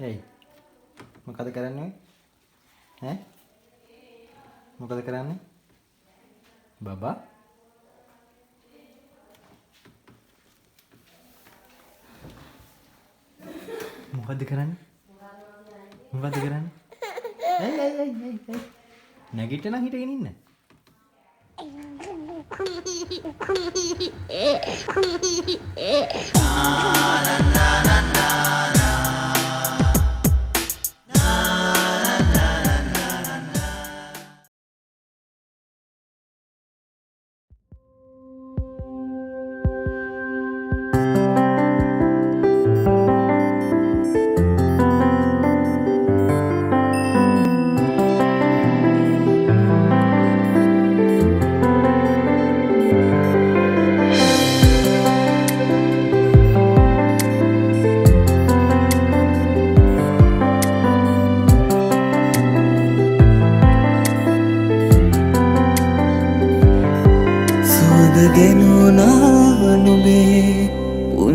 ඇයි මොකද කරන්නේ ඈ මොකද කරන්නේ බබා මොකද කරන්නේ ඇයි නැගිටින්න හිටගෙන ඉන්න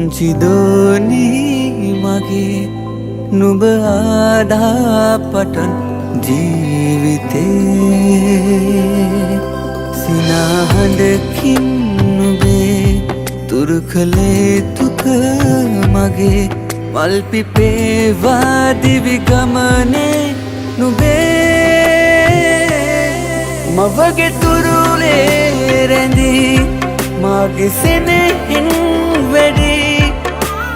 පුංචි දෝනී මගේ නුඹ ආදාපටන් ජීවිතේ සිනාහඬකින් නුඹේ තුරු කළේ තුක මගේ මල් පිපේවා දිවි ගමනේ නුඹේ මවගේ තුරුලේ රැඳී මාගේ සෙනෙහින් වැඩි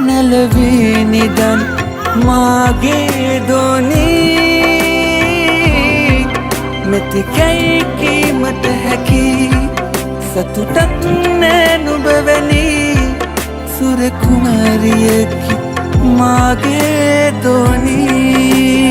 නැලවී නිදන් මාගේ දෝනී මෙතිකැයි කීමට හැකි සතුටක් නෑ නුඹ වැනි සුර කුමාරියකි මාගේ දෝනී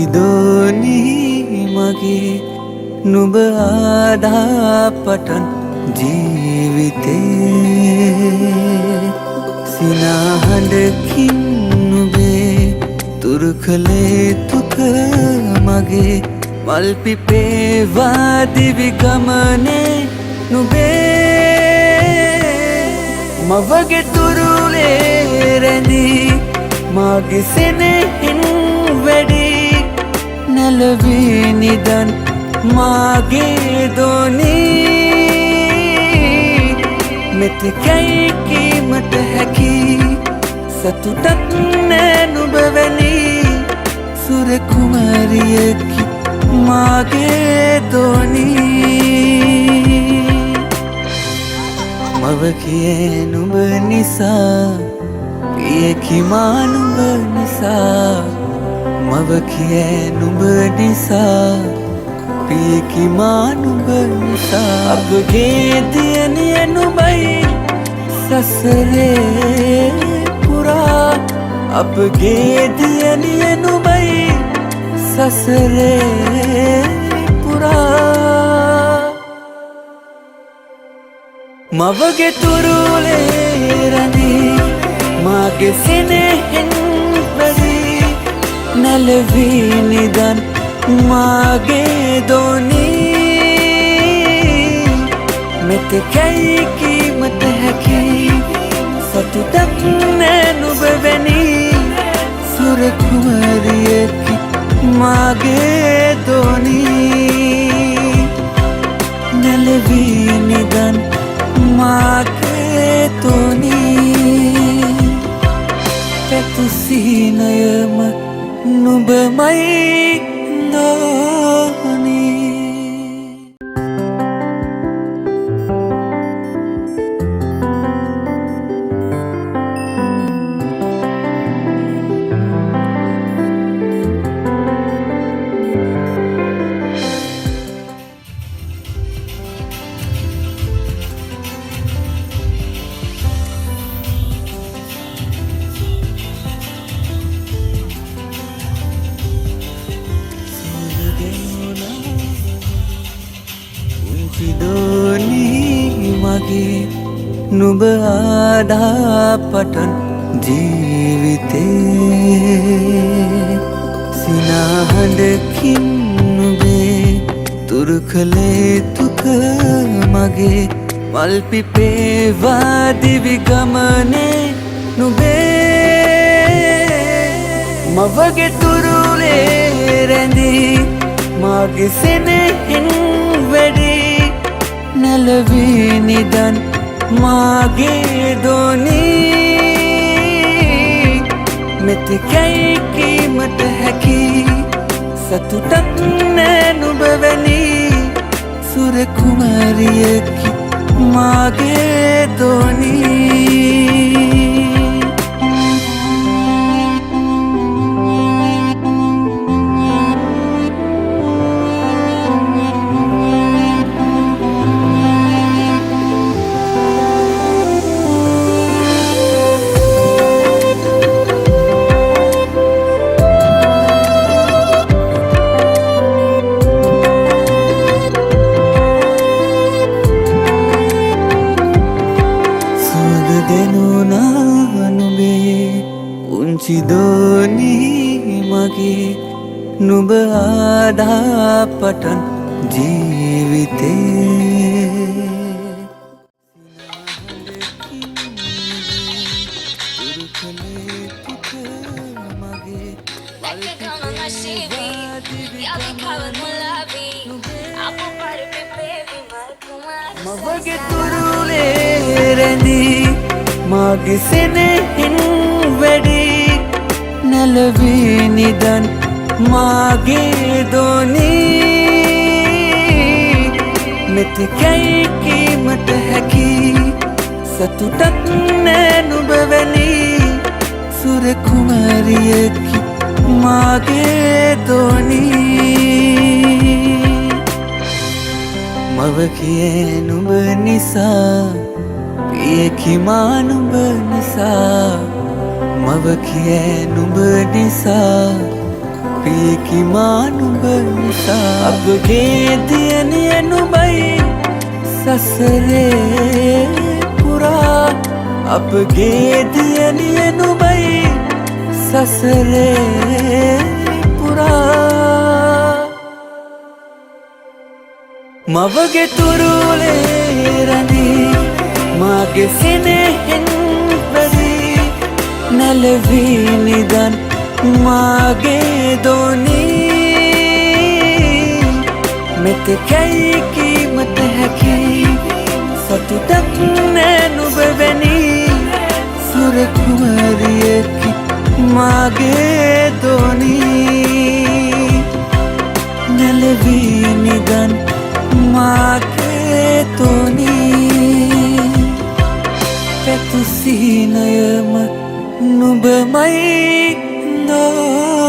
දෝනී මගේ නුඹ ආදාපටන් ජීවිතේ සිනාහඬකින් නුඹේ තුරු කළේ තුක මගේ මල් පිපේවා දිවි ගමනේ නුඹේ මවගේ තුරුලේ රැඳී මාගේ සෙනෙහින් වැඩි නැලවී නිදන් මාගේ දෝනී මෙතෙකැයි කීමට හැකි සතුටක් නෑ නුඹ වැනි සුර කුමාරියකි මාගේ දෝනී මව කියේ නුඹ නිසා පියකි මා නුඹ නිසා මව කියේ නුඹ නිසා පියකි මා නුඹ නිසා අපගේ දියණිය නුඹයි සසරේ පුරා අපගේ දියණිය නුඹයි සසරේ පුරා මවගේ තුරුලේ රැඳී මාගේ සෙනෙහෙන් වැඩි නැලවී නිදන් මාගේ දෝනී මෙතෙකැයි කීමට හැකි සතුටක් නෑ නුඹ වැනි සුර කුමාරියකි මාගේ දෝනී නැලවී නිදන් මාගේ දෝනී පැතුසිනයම නුඹමයි දෝනී නුඹ ආදාපටන් ජීවිතේ සිනාහඬකින් නුඹේ තුරු කළේ තුක මගේ මල් පිපේවා දිවි ගමනේ නුඹේ මවගේ තුරුලේ රැඳී මාගේ සෙනෙහින් වැඩි නැලවී නිදන් මාගේ දෝනී මෙතෙකයි කීමට හැකි සතුටක් නෑ නුඹ වැනි සුර කුමාරියකි මාගේ දෝනී දෝනී මගේ නුඹ ආදාපටන් ජීවිතේ මවගේ තුරුලේ රැඳී මාගේ සෙනෙහින් වැඩි නැලවී නිදන් මාගේ දෝනී මෙතෙකයි කීමට හැකි සතුටක් නෑ නුඹ වැනි සුර කුමාරියකි මාගේ දෝනී මව කියේ නුඹ නිසා පියකි මා නුඹ නිසා මව කියේ නුඹ නිසා පියකි මා නුඹ නිසා අපගේ දියණිය නුඹයි සසරේ පුරා අපගේ දියණිය නුඹයි සසරේ පුරා මවගේ තුරුලේ රැඳී මාගේ සෙනෙහෙන් වැඩි නැලවී නිදන් මාගේ දෝනී මෙතෙකයි කීමට හැකි සතුටක් නෑ නුඹ වැනි සුර කුමාරියකි මාගේ දෝනී නැලවී නිදන් මාගේ දෝනී පැතුසිනයම නුඹමයි දෝ